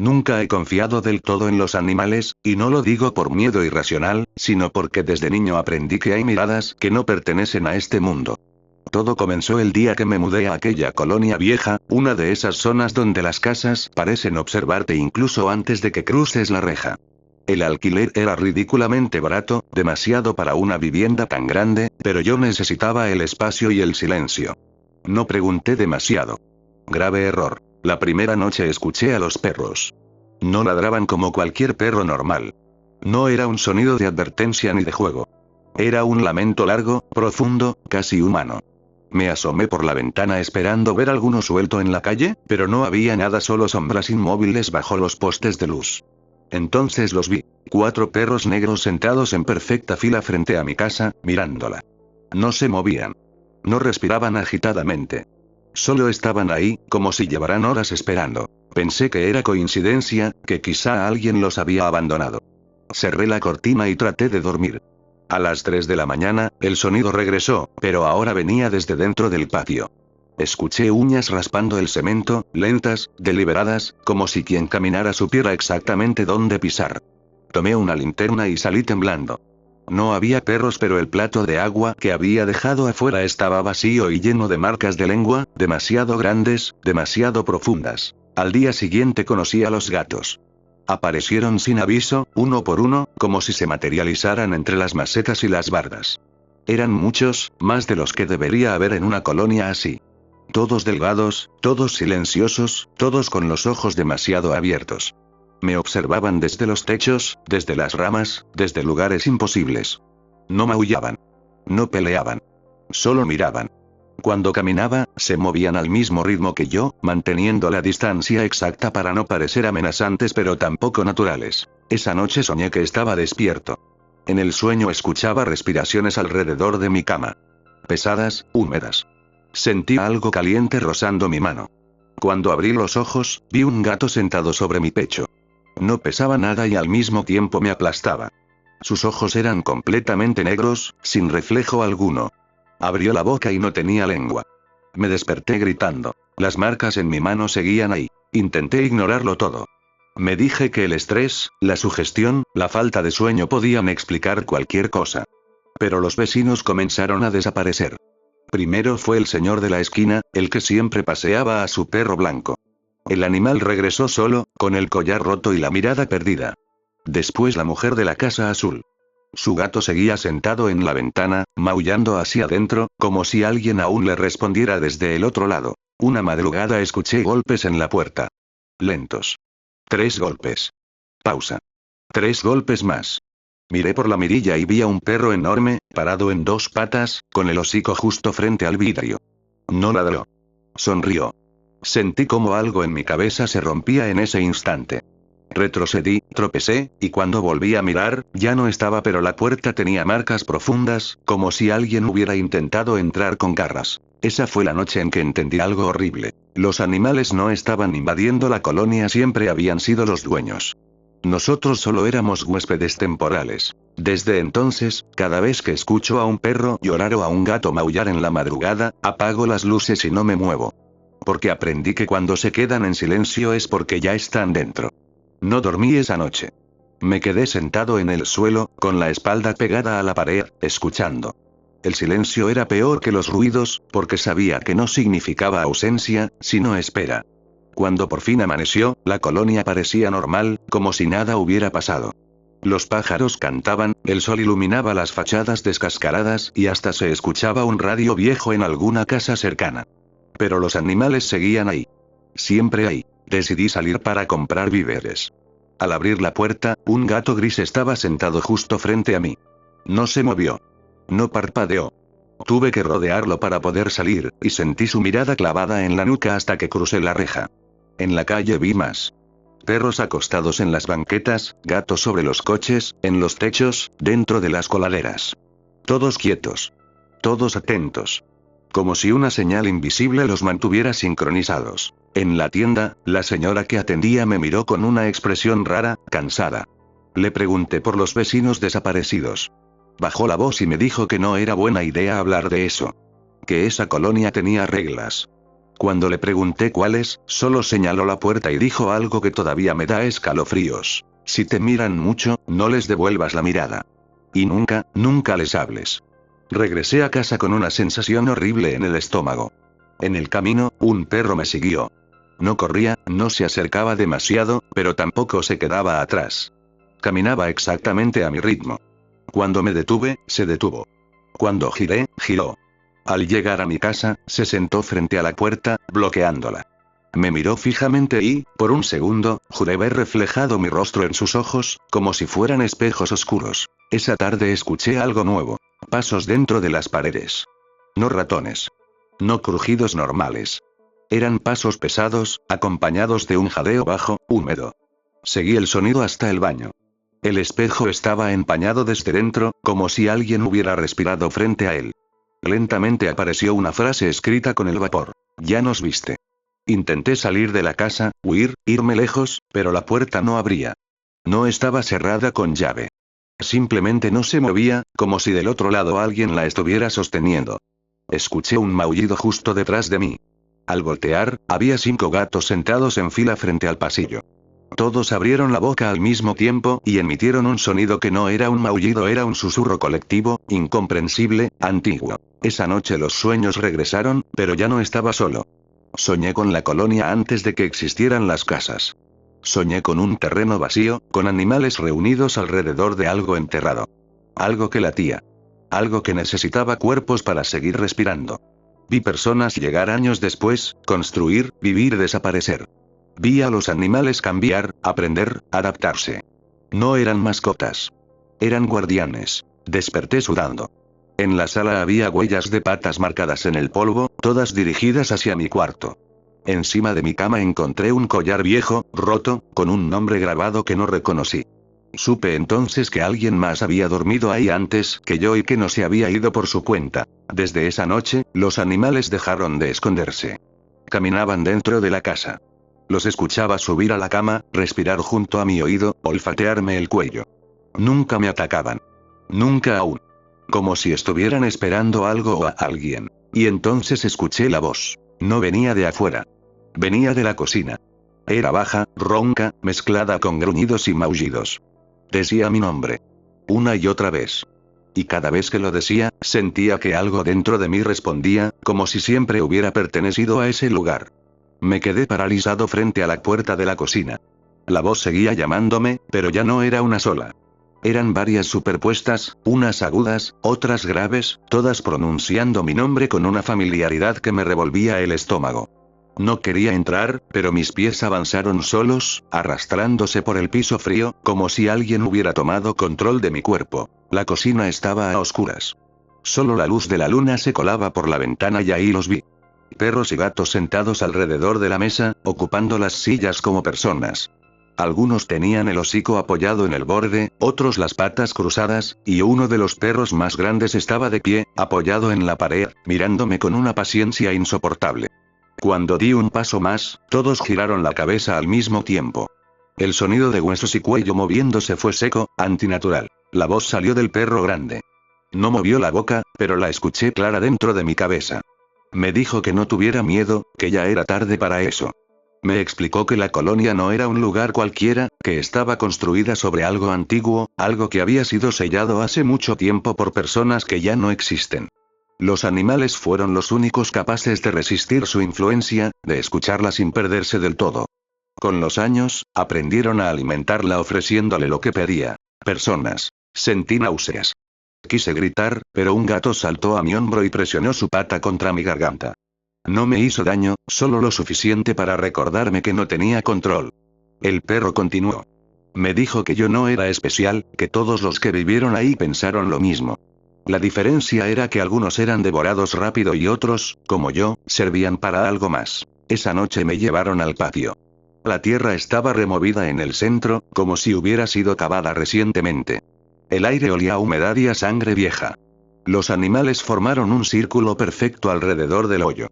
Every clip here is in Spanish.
Nunca he confiado del todo en los animales, y no lo digo por miedo irracional, sino porque desde niño aprendí que hay miradas que no pertenecen a este mundo. Todo comenzó el día que me mudé a aquella colonia vieja, una de esas zonas donde las casas parecen observarte incluso antes de que cruces la reja. El alquiler era ridículamente barato, demasiado para una vivienda tan grande, pero yo necesitaba el espacio y el silencio. No pregunté demasiado. Grave error. La primera noche escuché a los perros. No ladraban como cualquier perro normal. No era un sonido de advertencia ni de juego. Era un lamento largo, profundo, casi humano. Me asomé por la ventana esperando ver alguno suelto en la calle, pero no había nada, solo sombras inmóviles bajo los postes de luz. Entonces los vi. 4 perros negros sentados en perfecta fila frente a mi casa, mirándola. No se movían. No respiraban agitadamente. Solo estaban ahí, como si llevaran horas esperando. Pensé que era coincidencia, que quizá alguien los había abandonado. Cerré la cortina y traté de dormir. A las 3 de la mañana, el sonido regresó, pero ahora venía desde dentro del patio. Escuché uñas raspando el cemento, lentas, deliberadas, como si quien caminara supiera exactamente dónde pisar. Tomé una linterna y salí temblando. No había perros, pero el plato de agua que había dejado afuera estaba vacío y lleno de marcas de lengua, demasiado grandes, demasiado profundas. Al día siguiente conocí a los gatos. Aparecieron sin aviso, uno por uno, como si se materializaran entre las macetas y las bardas. Eran muchos, más de los que debería haber en una colonia así. Todos delgados, todos silenciosos, todos con los ojos demasiado abiertos. Me observaban desde los techos, desde las ramas, desde lugares imposibles. No maullaban. No peleaban. Solo miraban. Cuando caminaba, se movían al mismo ritmo que yo, manteniendo la distancia exacta para no parecer amenazantes pero tampoco naturales. Esa noche soñé que estaba despierto. En el sueño escuchaba respiraciones alrededor de mi cama. Pesadas, húmedas. Sentí algo caliente rozando mi mano. Cuando abrí los ojos, vi un gato sentado sobre mi pecho. No pesaba nada y al mismo tiempo me aplastaba. Sus ojos eran completamente negros, sin reflejo alguno. Abrió la boca y no tenía lengua. Me desperté gritando. Las marcas en mi mano seguían ahí. Intenté ignorarlo todo. Me dije que el estrés, la sugestión, la falta de sueño podían explicar cualquier cosa. Pero los vecinos comenzaron a desaparecer. Primero fue el señor de la esquina, el que siempre paseaba a su perro blanco. El animal regresó solo, con el collar roto y la mirada perdida. Después la mujer de la casa azul. Su gato seguía sentado en la ventana, maullando hacia adentro, como si alguien aún le respondiera desde el otro lado. Una madrugada escuché golpes en la puerta. Lentos. 3 golpes. Pausa. 3 golpes más. Miré por la mirilla y vi a un perro enorme, parado en 2 patas, con el hocico justo frente al vidrio. No ladró. Sonrió. Sentí como algo en mi cabeza se rompía en ese instante. Retrocedí, tropecé, y cuando volví a mirar, ya no estaba, pero la puerta tenía marcas profundas, como si alguien hubiera intentado entrar con garras. Esa fue la noche en que entendí algo horrible. Los animales no estaban invadiendo la colonia, siempre habían sido los dueños. Nosotros solo éramos huéspedes temporales. Desde entonces, cada vez que escucho a un perro llorar o a un gato maullar en la madrugada, apago las luces y no me muevo. Porque aprendí que cuando se quedan en silencio es porque ya están dentro. No dormí esa noche. Me quedé sentado en el suelo, con la espalda pegada a la pared, escuchando. El silencio era peor que los ruidos, porque sabía que no significaba ausencia, sino espera. Cuando por fin amaneció, la colonia parecía normal, como si nada hubiera pasado. Los pájaros cantaban, el sol iluminaba las fachadas descascaradas y hasta se escuchaba un radio viejo en alguna casa cercana. Pero los animales seguían ahí. Siempre ahí. Decidí salir para comprar víveres. Al abrir la puerta, un gato gris estaba sentado justo frente a mí. No se movió. No parpadeó. Tuve que rodearlo para poder salir, y sentí su mirada clavada en la nuca hasta que crucé la reja. En la calle vi más. Perros acostados en las banquetas, gatos sobre los coches, en los techos, dentro de las coladeras. Todos quietos. Todos atentos. Como si una señal invisible los mantuviera sincronizados. En la tienda, la señora que atendía me miró con una expresión rara, cansada. Le pregunté por los vecinos desaparecidos. Bajó la voz y me dijo que no era buena idea hablar de eso. Que esa colonia tenía reglas. Cuando le pregunté cuáles, solo señaló la puerta y dijo algo que todavía me da escalofríos. Si te miran mucho, no les devuelvas la mirada. Y nunca, nunca les hables. Regresé a casa con una sensación horrible en el estómago. En el camino, un perro me siguió. No corría, no se acercaba demasiado, pero tampoco se quedaba atrás. Caminaba exactamente a mi ritmo. Cuando me detuve, se detuvo. Cuando giré, giró. Al llegar a mi casa, se sentó frente a la puerta, bloqueándola. Me miró fijamente y, por un segundo, juré ver reflejado mi rostro en sus ojos, como si fueran espejos oscuros. Esa tarde escuché algo nuevo. Pasos dentro de las paredes. No ratones. No crujidos normales. Eran pasos pesados, acompañados de un jadeo bajo, húmedo. Seguí el sonido hasta el baño. El espejo estaba empañado desde dentro, como si alguien hubiera respirado frente a él. Lentamente apareció una frase escrita con el vapor. Ya nos viste. Intenté salir de la casa, huir, irme lejos, pero la puerta no abría. No estaba cerrada con llave. Simplemente no se movía, como si del otro lado alguien la estuviera sosteniendo. Escuché un maullido justo detrás de mí. Al voltear, había 5 gatos sentados en fila frente al pasillo. Todos abrieron la boca al mismo tiempo, y emitieron un sonido que no era un maullido, era un susurro colectivo, incomprensible, antiguo. Esa noche los sueños regresaron, pero ya no estaba solo. Soñé con la colonia antes de que existieran las casas. Soñé con un terreno vacío, con animales reunidos alrededor de algo enterrado. Algo que latía. Algo que necesitaba cuerpos para seguir respirando. Vi personas llegar años después, construir, vivir, desaparecer. Vi a los animales cambiar, aprender, adaptarse. No eran mascotas. Eran guardianes. Desperté sudando. En la sala había huellas de patas marcadas en el polvo, todas dirigidas hacia mi cuarto. Encima de mi cama encontré un collar viejo, roto, con un nombre grabado que no reconocí. Supe entonces que alguien más había dormido ahí antes que yo y que no se había ido por su cuenta. Desde esa noche, los animales dejaron de esconderse. Caminaban dentro de la casa. Los escuchaba subir a la cama, respirar junto a mi oído, olfatearme el cuello. Nunca me atacaban. Nunca aún. Como si estuvieran esperando algo o a alguien. Y entonces escuché la voz. No venía de afuera. Venía de la cocina. Era baja, ronca, mezclada con gruñidos y maullidos. Decía mi nombre. Una y otra vez. Y cada vez que lo decía, sentía que algo dentro de mí respondía, como si siempre hubiera pertenecido a ese lugar. Me quedé paralizado frente a la puerta de la cocina. La voz seguía llamándome, pero ya no era una sola. Eran varias superpuestas, unas agudas, otras graves, todas pronunciando mi nombre con una familiaridad que me revolvía el estómago. No quería entrar, pero mis pies avanzaron solos, arrastrándose por el piso frío, como si alguien hubiera tomado control de mi cuerpo. La cocina estaba a oscuras. Solo la luz de la luna se colaba por la ventana y ahí los vi. Perros y gatos sentados alrededor de la mesa, ocupando las sillas como personas. Algunos tenían el hocico apoyado en el borde, otros las patas cruzadas, y uno de los perros más grandes estaba de pie, apoyado en la pared, mirándome con una paciencia insoportable. Cuando di un paso más, todos giraron la cabeza al mismo tiempo. El sonido de huesos y cuello moviéndose fue seco, antinatural. La voz salió del perro grande. No movió la boca, pero la escuché clara dentro de mi cabeza. Me dijo que no tuviera miedo, que ya era tarde para eso. Me explicó que la colonia no era un lugar cualquiera, que estaba construida sobre algo antiguo, algo que había sido sellado hace mucho tiempo por personas que ya no existen. Los animales fueron los únicos capaces de resistir su influencia, de escucharla sin perderse del todo. Con los años, aprendieron a alimentarla ofreciéndole lo que pedía. Personas. Sentí náuseas. Quise gritar, pero un gato saltó a mi hombro y presionó su pata contra mi garganta. No me hizo daño, solo lo suficiente para recordarme que no tenía control. El perro continuó. Me dijo que yo no era especial, que todos los que vivieron ahí pensaron lo mismo. La diferencia era que algunos eran devorados rápido y otros, como yo, servían para algo más. Esa noche me llevaron al patio. La tierra estaba removida en el centro, como si hubiera sido cavada recientemente. El aire olía a humedad y a sangre vieja. Los animales formaron un círculo perfecto alrededor del hoyo.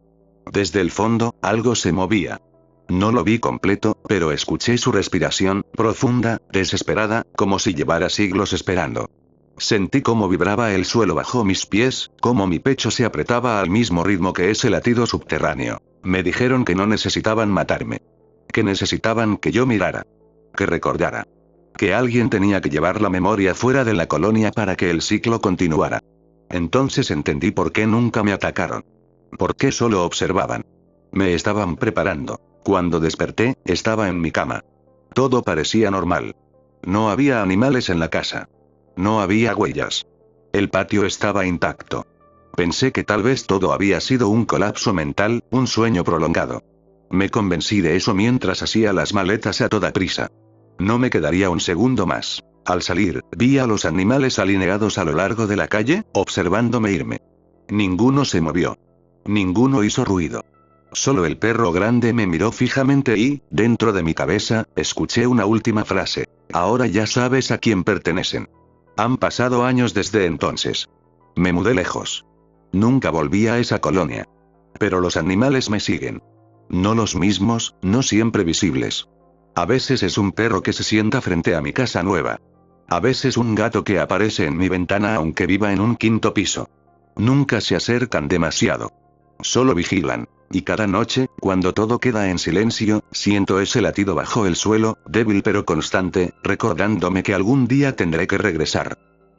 Desde el fondo, algo se movía. No lo vi completo, pero escuché su respiración, profunda, desesperada, como si llevara siglos esperando. Sentí cómo vibraba el suelo bajo mis pies, cómo mi pecho se apretaba al mismo ritmo que ese latido subterráneo. Me dijeron que no necesitaban matarme. Que necesitaban que yo mirara. Que recordara. Que alguien tenía que llevar la memoria fuera de la colonia para que el ciclo continuara. Entonces entendí por qué nunca me atacaron. Por qué solo observaban. Me estaban preparando. Cuando desperté, estaba en mi cama. Todo parecía normal. No había animales en la casa. No había huellas. El patio estaba intacto. Pensé que tal vez todo había sido un colapso mental, un sueño prolongado. Me convencí de eso mientras hacía las maletas a toda prisa. No me quedaría un segundo más. Al salir, vi a los animales alineados a lo largo de la calle, observándome irme. Ninguno se movió. Ninguno hizo ruido. Solo el perro grande me miró fijamente y, dentro de mi cabeza, escuché una última frase. Ahora ya sabes a quién pertenecen. Han pasado años desde entonces. Me mudé lejos. Nunca volví a esa colonia. Pero los animales me siguen. No los mismos, no siempre visibles. A veces es un perro que se sienta frente a mi casa nueva. A veces un gato que aparece en mi ventana aunque viva en un quinto piso. Nunca se acercan demasiado. Solo vigilan. Y cada noche, cuando todo queda en silencio, siento ese latido bajo el suelo, débil pero constante, recordándome que algún día tendré que regresar.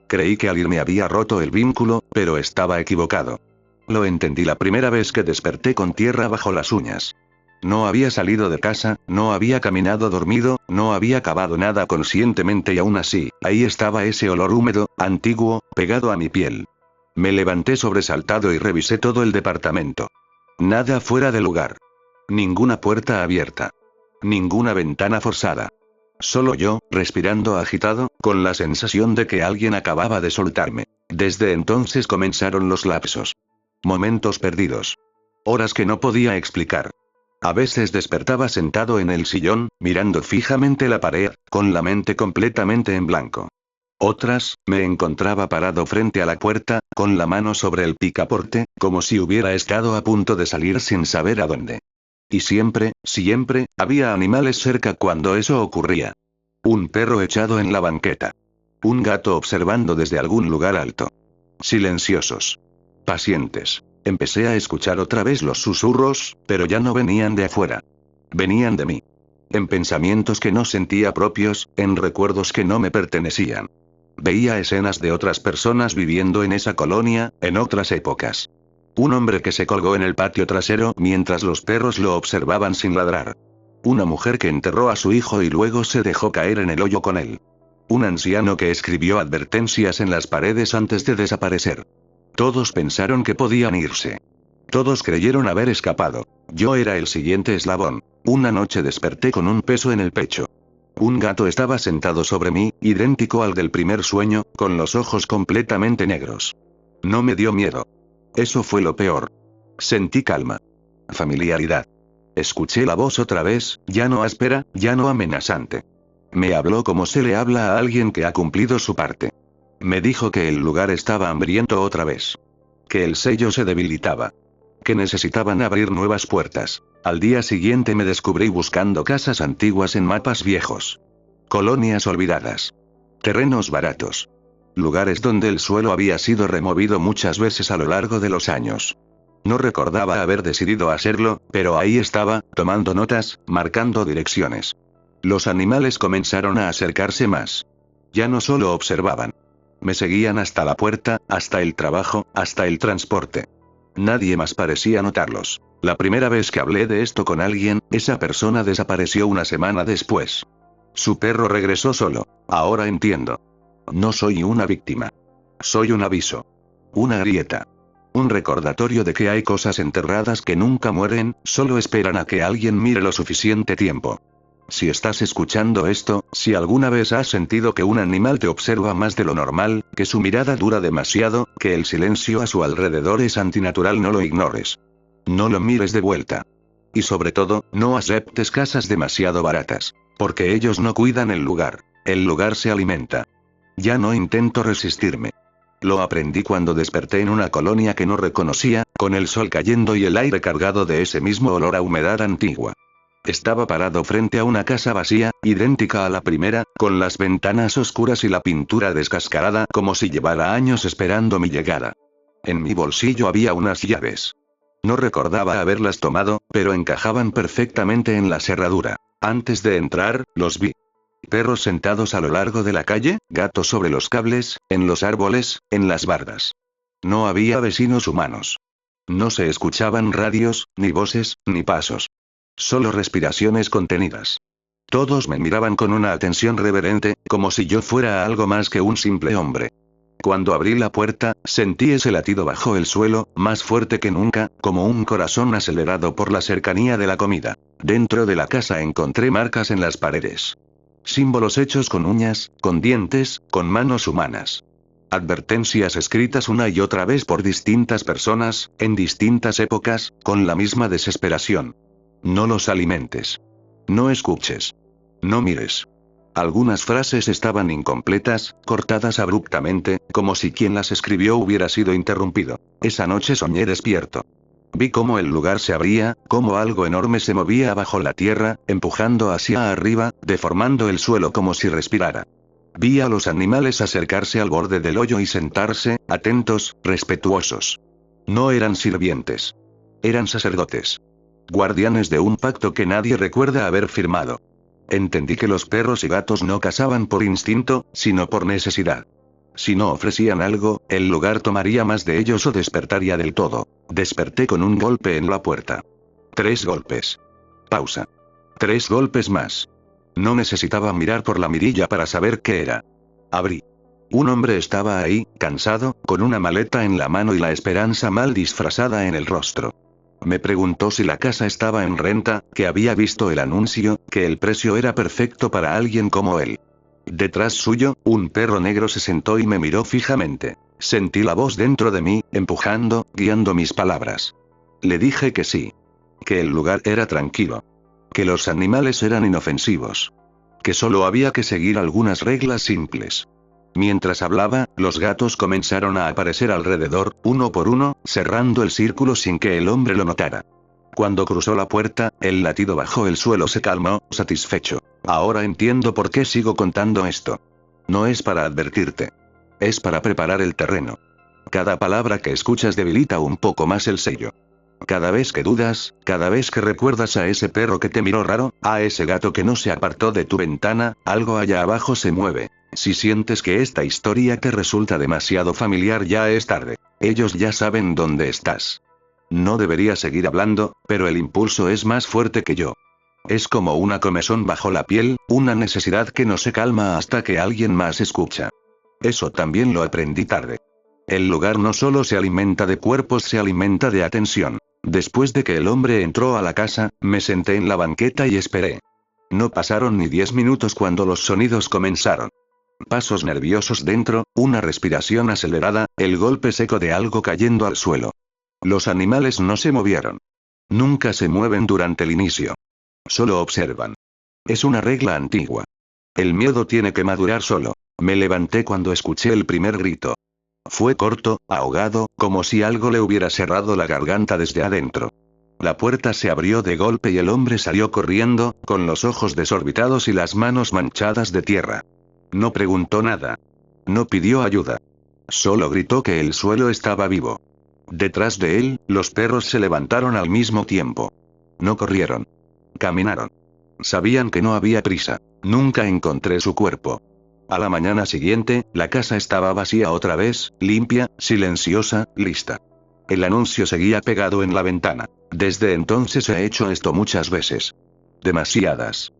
Creí que al irme había roto el vínculo, pero estaba equivocado. Lo entendí la primera vez que desperté con tierra bajo las uñas. No había salido de casa, no había caminado dormido, no había cavado nada conscientemente y aún así, ahí estaba ese olor húmedo, antiguo, pegado a mi piel. Me levanté sobresaltado y revisé todo el departamento. Nada fuera de lugar. Ninguna puerta abierta. Ninguna ventana forzada. Solo yo, respirando agitado, con la sensación de que alguien acababa de soltarme. Desde entonces comenzaron los lapsos. Momentos perdidos. Horas que no podía explicar. A veces despertaba sentado en el sillón, mirando fijamente la pared, con la mente completamente en blanco. Otras, me encontraba parado frente a la puerta, con la mano sobre el picaporte, como si hubiera estado a punto de salir sin saber a dónde. Y siempre, había animales cerca cuando eso ocurría. Un perro echado en la banqueta. Un gato observando desde algún lugar alto. Silenciosos. Pacientes. Empecé a escuchar otra vez los susurros, pero ya no venían de afuera. Venían de mí. En pensamientos que no sentía propios, en recuerdos que no me pertenecían. Veía escenas de otras personas viviendo en esa colonia, en otras épocas. Un hombre que se colgó en el patio trasero mientras los perros lo observaban sin ladrar. Una mujer que enterró a su hijo y luego se dejó caer en el hoyo con él. Un anciano que escribió advertencias en las paredes antes de desaparecer. Todos pensaron que podían irse. Todos creyeron haber escapado. Yo era el siguiente eslabón. Una noche desperté con un peso en el pecho. Un gato estaba sentado sobre mí, idéntico al del primer sueño, con los ojos completamente negros. No me dio miedo. Eso fue lo peor. Sentí calma. Familiaridad. Escuché la voz otra vez, ya no áspera, ya no amenazante. Me habló como se le habla a alguien que ha cumplido su parte. Me dijo que el lugar estaba hambriento otra vez. Que el sello se debilitaba. Que necesitaban abrir nuevas puertas. Al día siguiente me descubrí buscando casas antiguas en mapas viejos. Colonias olvidadas. Terrenos baratos. Lugares donde el suelo había sido removido muchas veces a lo largo de los años. No recordaba haber decidido hacerlo, pero ahí estaba, tomando notas, marcando direcciones. Los animales comenzaron a acercarse más. Ya no solo observaban. Me seguían hasta la puerta, hasta el trabajo, hasta el transporte. Nadie más parecía notarlos. La primera vez que hablé de esto con alguien, esa persona desapareció una semana después. Su perro regresó solo. Ahora entiendo. No soy una víctima. Soy un aviso. Una grieta. Un recordatorio de que hay cosas enterradas que nunca mueren, solo esperan a que alguien mire lo suficiente tiempo. Si estás escuchando esto, si alguna vez has sentido que un animal te observa más de lo normal, que su mirada dura demasiado, que el silencio a su alrededor es antinatural, no lo ignores. No lo mires de vuelta. Y sobre todo, no aceptes casas demasiado baratas. Porque ellos no cuidan el lugar se alimenta. Ya no intento resistirme. Lo aprendí cuando desperté en una colonia que no reconocía, con el sol cayendo y el aire cargado de ese mismo olor a humedad antigua. Estaba parado frente a una casa vacía, idéntica a la primera, con las ventanas oscuras y la pintura descascarada como si llevara años esperando mi llegada. En mi bolsillo había unas llaves. No recordaba haberlas tomado, pero encajaban perfectamente en la cerradura. Antes de entrar, los vi. Perros sentados a lo largo de la calle, gatos sobre los cables, en los árboles, en las bardas. No había vecinos humanos. No se escuchaban radios, ni voces, ni pasos. Solo respiraciones contenidas. Todos me miraban con una atención reverente, como si yo fuera algo más que un simple hombre. Cuando abrí la puerta, sentí ese latido bajo el suelo, más fuerte que nunca, como un corazón acelerado por la cercanía de la comida. Dentro de la casa encontré marcas en las paredes. Símbolos hechos con uñas, con dientes, con manos humanas. Advertencias escritas una y otra vez por distintas personas, en distintas épocas, con la misma desesperación. No los alimentes. No escuches. No mires. Algunas frases estaban incompletas, cortadas abruptamente, como si quien las escribió hubiera sido interrumpido. Esa noche soñé despierto. Vi cómo el lugar se abría, cómo algo enorme se movía bajo la tierra, empujando hacia arriba, deformando el suelo como si respirara. Vi a los animales acercarse al borde del hoyo y sentarse, atentos, respetuosos. No eran sirvientes. Eran sacerdotes. Guardianes de un pacto que nadie recuerda haber firmado. Entendí que los perros y gatos no cazaban por instinto, sino por necesidad. Si no ofrecían algo, el lugar tomaría más de ellos o despertaría del todo. Desperté con un golpe en la puerta. 3 golpes. Pausa. 3 golpes más. No necesitaba mirar por la mirilla para saber qué era. Abrí. Un hombre estaba ahí, cansado, con una maleta en la mano y la esperanza mal disfrazada en el rostro. Me preguntó si la casa estaba en renta, que había visto el anuncio, que el precio era perfecto para alguien como él. Detrás suyo, un perro negro se sentó y me miró fijamente. Sentí la voz dentro de mí, empujando, guiando mis palabras. Le dije que sí. Que el lugar era tranquilo. Que los animales eran inofensivos. Que solo había que seguir algunas reglas simples. Mientras hablaba, los gatos comenzaron a aparecer alrededor, uno por uno, cerrando el círculo sin que el hombre lo notara. Cuando cruzó la puerta, el latido bajo el suelo se calmó, satisfecho. Ahora entiendo por qué sigo contando esto. No es para advertirte. Es para preparar el terreno. Cada palabra que escuchas debilita un poco más el sello. Cada vez que dudas, cada vez que recuerdas a ese perro que te miró raro, a ese gato que no se apartó de tu ventana, algo allá abajo se mueve. Si sientes que esta historia te resulta demasiado familiar, ya es tarde. Ellos ya saben dónde estás. No debería seguir hablando, pero el impulso es más fuerte que yo. Es como una comezón bajo la piel, una necesidad que no se calma hasta que alguien más escucha. Eso también lo aprendí tarde. El lugar no solo se alimenta de cuerpos, se alimenta de atención. Después de que el hombre entró a la casa, me senté en la banqueta y esperé. No pasaron ni 10 minutos cuando los sonidos comenzaron. Pasos nerviosos dentro, una respiración acelerada, el golpe seco de algo cayendo al suelo. Los animales no se movieron. Nunca se mueven durante el inicio. Solo observan. Es una regla antigua. El miedo tiene que madurar solo. Me levanté cuando escuché el primer grito. Fue corto, ahogado, como si algo le hubiera cerrado la garganta desde adentro. La puerta se abrió de golpe y el hombre salió corriendo, con los ojos desorbitados y las manos manchadas de tierra. No preguntó nada. No pidió ayuda. Solo gritó que el suelo estaba vivo. Detrás de él, los perros se levantaron al mismo tiempo. No corrieron. Caminaron. Sabían que no había prisa. Nunca encontré su cuerpo. A la mañana siguiente, la casa estaba vacía otra vez, limpia, silenciosa, lista. El anuncio seguía pegado en la ventana. Desde entonces he hecho esto muchas veces. Demasiadas.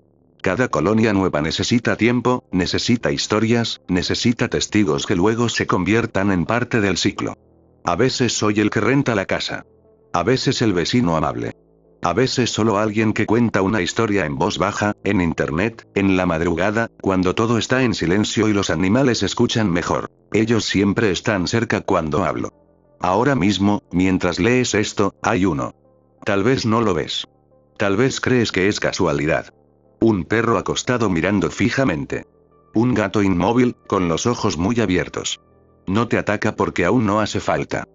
Cada colonia nueva necesita tiempo, necesita historias, necesita testigos que luego se conviertan en parte del ciclo. A veces soy el que renta la casa. A veces el vecino amable. A veces solo alguien que cuenta una historia en voz baja, en internet, en la madrugada, cuando todo está en silencio y los animales escuchan mejor. Ellos siempre están cerca cuando hablo. Ahora mismo, mientras lees esto, hay uno. Tal vez no lo ves. Tal vez crees que es casualidad. Un perro acostado mirando fijamente. Un gato inmóvil, con los ojos muy abiertos. No te ataca porque aún no hace falta.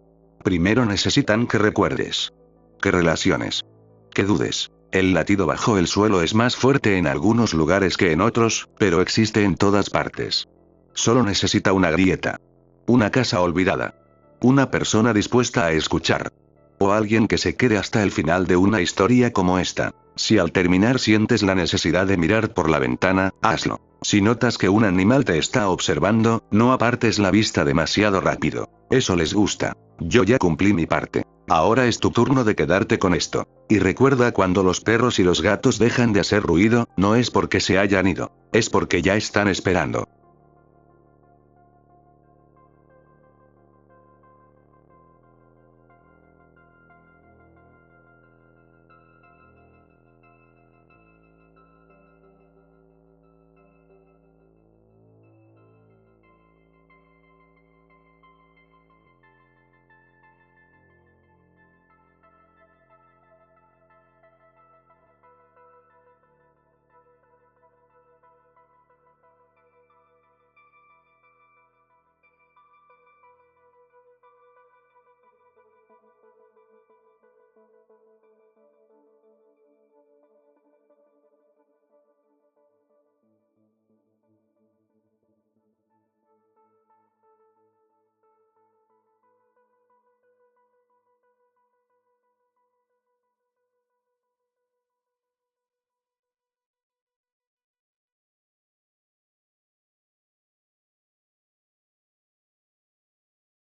Primero necesitan que recuerdes. Que relaciones. Que dudes. El latido bajo el suelo es más fuerte en algunos lugares que en otros, pero existe en todas partes. Solo necesita una grieta. Una casa olvidada. Una persona dispuesta a escuchar. O alguien que se quede hasta el final de una historia como esta. Si al terminar sientes la necesidad de mirar por la ventana, hazlo. Si notas que un animal te está observando, no apartes la vista demasiado rápido. Eso les gusta. Yo ya cumplí mi parte. Ahora es tu turno de quedarte con esto. Y recuerda, cuando los perros y los gatos dejan de hacer ruido, no es porque se hayan ido. Es porque ya están esperando.